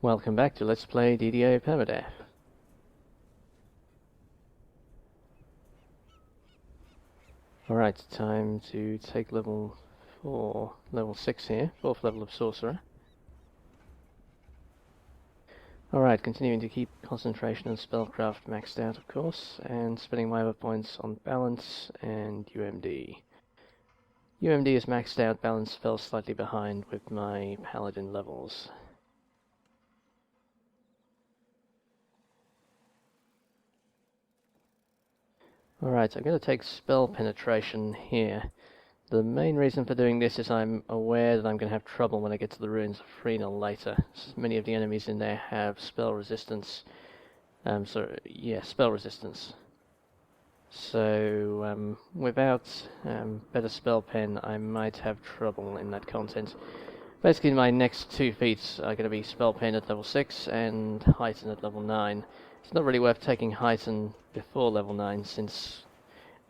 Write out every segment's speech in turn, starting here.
Welcome back to Let's Play DDO Permadeath. Alright, time to take level 6 here, 4th level of Sorcerer. Alright, continuing to keep concentration and spellcraft maxed out, of course, and spending my other points on balance and UMD. UMD is maxed out, balance fell slightly behind with my paladin levels. Alright, I'm going to take spell penetration here. The main reason for doing this is I'm aware that I'm going to have trouble when I get to the Ruins of Freenal later. Many of the enemies in there have spell resistance. Spell resistance. So, without better spell pen, I might have trouble in that content. Basically, my next 2 feats are going to be spell pen at level 6 and heighten at level 9. It's not really worth taking heighten before level 9 since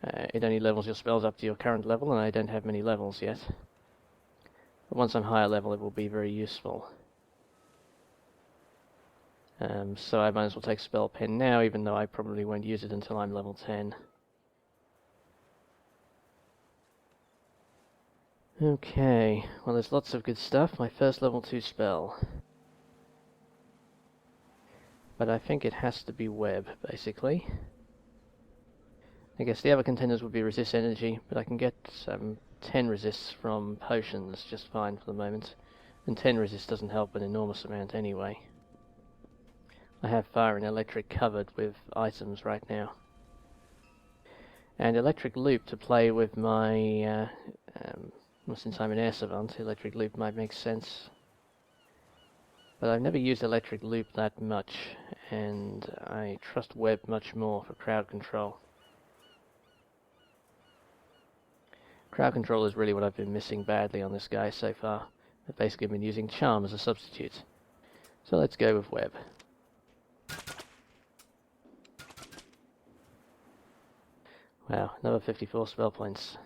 it only levels your spells up to your current level and I don't have many levels yet. But once I'm higher level it will be very useful. So I might as well take spell pen now, even though I probably won't use it until I'm level 10. Okay, well there's lots of good stuff. My first level 2 spell. But I think it has to be web, basically. I guess the other contenders would be resist energy, but I can get 10 resists from potions just fine for the moment. And 10 resist doesn't help an enormous amount anyway. I have fire and electric covered with items right now. And electric loop to play with my... well, since I'm an air savant, electric loop might make sense. But I've never used electric loop that much, and I trust web much more for crowd control. Crowd control is really what I've been missing badly on this guy so far. I've basically been using charm as a substitute. So let's go with web. Wow, another 54 spell points.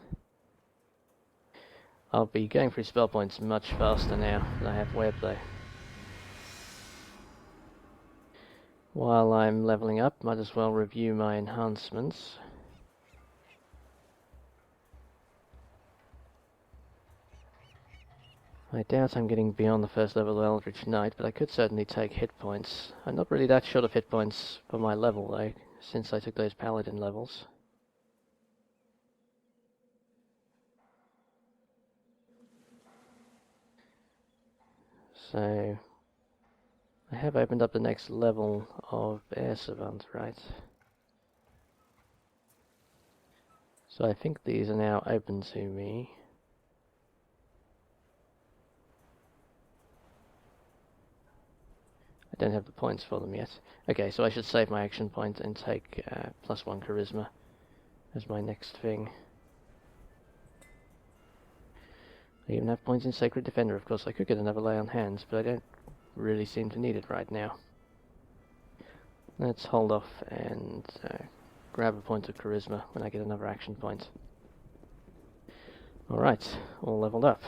I'll be going through spell points much faster now than I have web though. While I'm leveling up, might as well review my enhancements. I doubt I'm getting beyond the first level of Eldritch Knight, but I could certainly take hit points. I'm not really that short of hit points for my level though, since I took those paladin levels. So... I have opened up the next level of Air Savant, right? So I think these are now open to me. I don't have the points for them yet. Okay, so I should save my action point and take +1 charisma as my next thing. I even have points in Sacred Defender, of course. I could get another lay on hands, but I don't really seem to need it right now. Let's hold off and grab a point of charisma when I get another action point. Alright, all leveled up.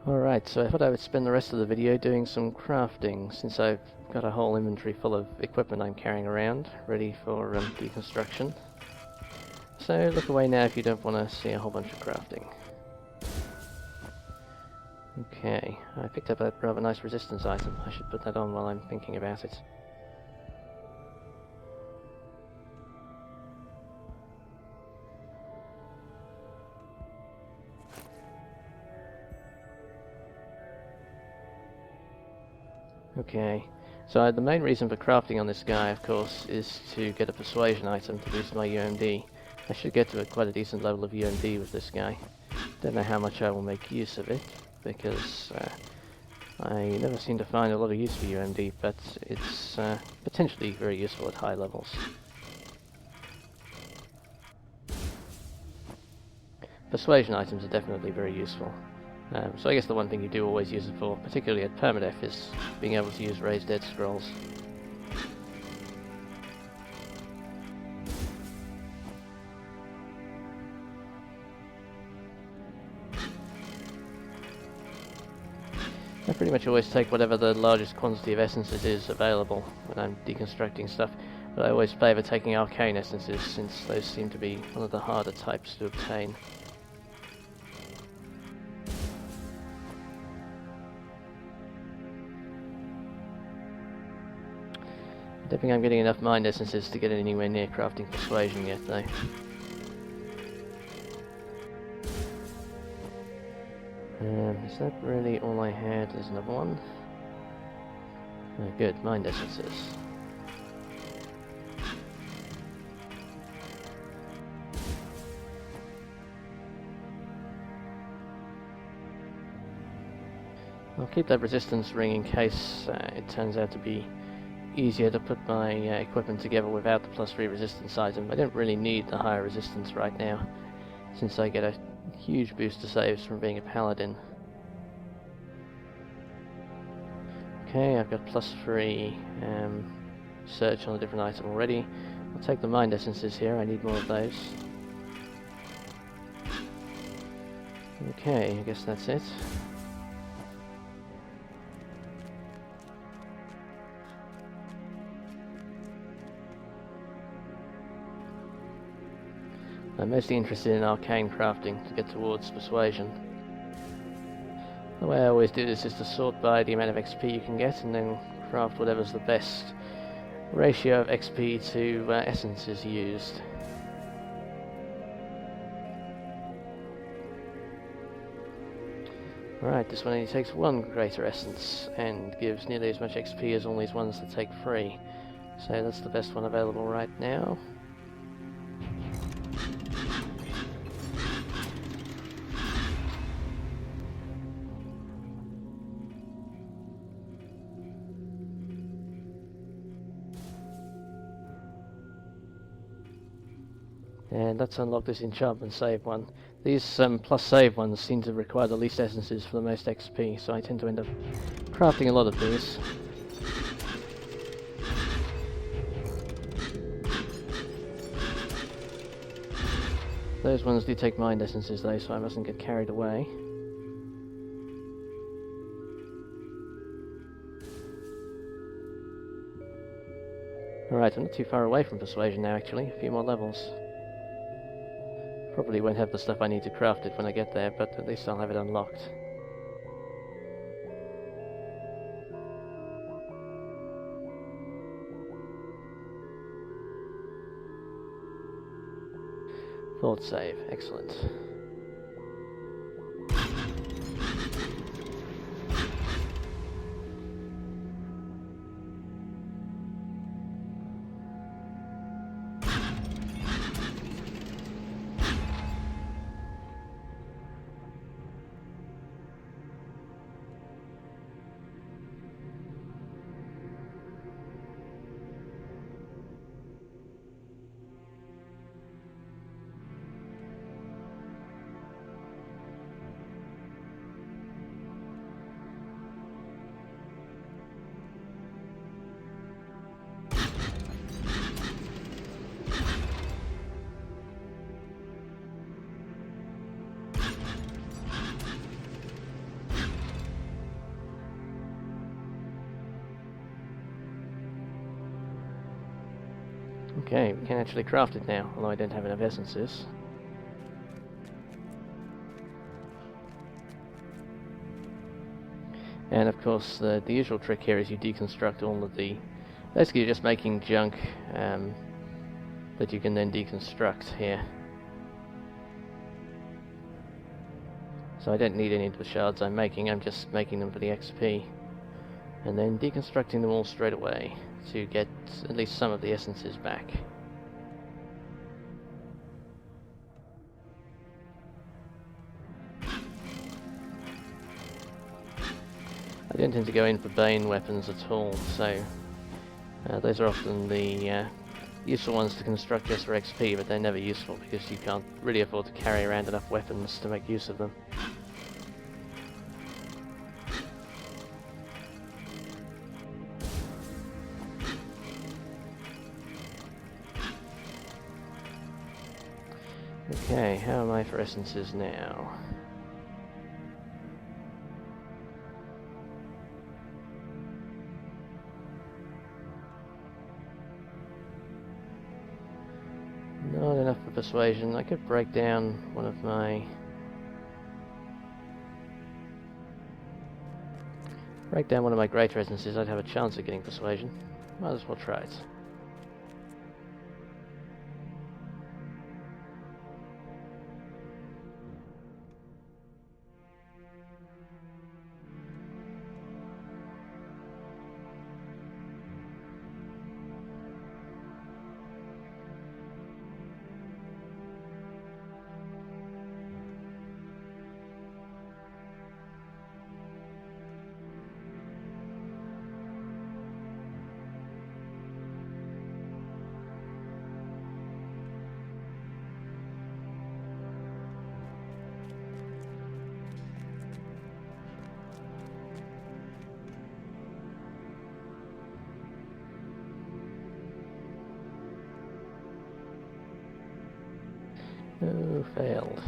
Alright, so I thought I would spend the rest of the video doing some crafting, since I've got a whole inventory full of equipment I'm carrying around, ready for deconstruction. So look away now if you don't want to see a whole bunch of crafting. Okay, I picked up a rather nice resistance item. I should put that on while I'm thinking about it. Okay, so the main reason for crafting on this guy, of course, is to get a persuasion item to boost my UMD. I should get to quite a decent level of UMD with this guy. Don't know how much I will make use of it, because I never seem to find a lot of use for UMD, but it's potentially very useful at high levels. Persuasion items are definitely very useful. So I guess the one thing you do always use it for, particularly at Permadeath, is being able to use Raise Dead Scrolls. I pretty much always take whatever the largest quantity of essences is available when I'm deconstructing stuff, but I always favour taking arcane essences since those seem to be one of the harder types to obtain. I don't think I'm getting enough mind essences to get anywhere near crafting persuasion yet though. Is that really all I had? There's another one. Oh, good, mind essences. I'll keep that resistance ring in case it turns out to be easier to put my equipment together without the +3 resistance item. I don't really need the higher resistance right now, since I get a huge boost to saves from being a paladin. Okay, I've got +3 search on a different item already. I'll take the mind essences here, I need more of those. Okay, I guess that's it. I'm mostly interested in arcane crafting to get towards persuasion. The way I always do this is to sort by the amount of XP you can get and then craft whatever's the best ratio of XP to essences used. Right, this one only takes 1 greater essence and gives nearly as much XP as all these ones that take 3. So that's the best one available right now. And let's unlock this enchantment save one. These plus save ones seem to require the least essences for the most XP, so I tend to end up crafting a lot of these. Those ones do take mind essences though, so I mustn't get carried away. Alright, I'm not too far away from persuasion now actually, a few more levels. Probably won't have the stuff I need to craft it when I get there, but at least I'll have it unlocked. Thought save, excellent. Okay, we can actually craft it now, although I don't have enough essences. And of course, the usual trick here is you deconstruct all of the... Basically you're just making junk that you can then deconstruct here. So I don't need any of the shards I'm just making them for the XP. And then deconstructing them all straight away to get at least some of the essences back. I don't tend to go in for Bane weapons at all, so those are often the useful ones to construct just for XP, but they're never useful because you can't really afford to carry around enough weapons to make use of them. Okay, how am I for essences now? for persuasion. I could break down one of my... great resonances. I'd have a chance of getting persuasion. Might as well try it. Oh, failed.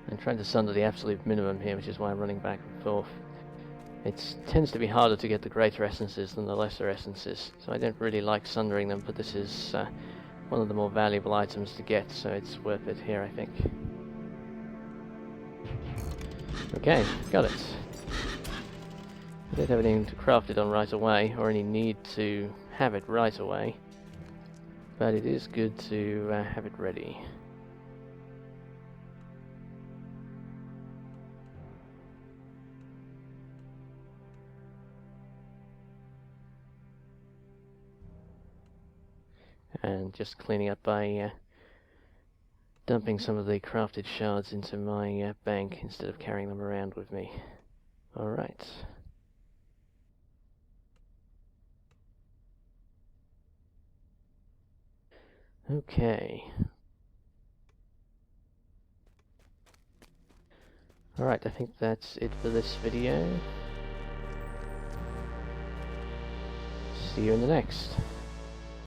I'm trying to sunder the absolute minimum here, which is why I'm running back and forth. It tends to be harder to get the greater essences than the lesser essences, so I don't really like sundering them, but this is one of the more valuable items to get, so it's worth it here, I think. Okay, got it. I don't have anything to craft it on right away, or any need to have it right away, but it is good to have it ready. And just cleaning up by dumping some of the crafted shards into my bank instead of carrying them around with me. Alright. Okay. Alright, I think that's it for this video. See you in the next.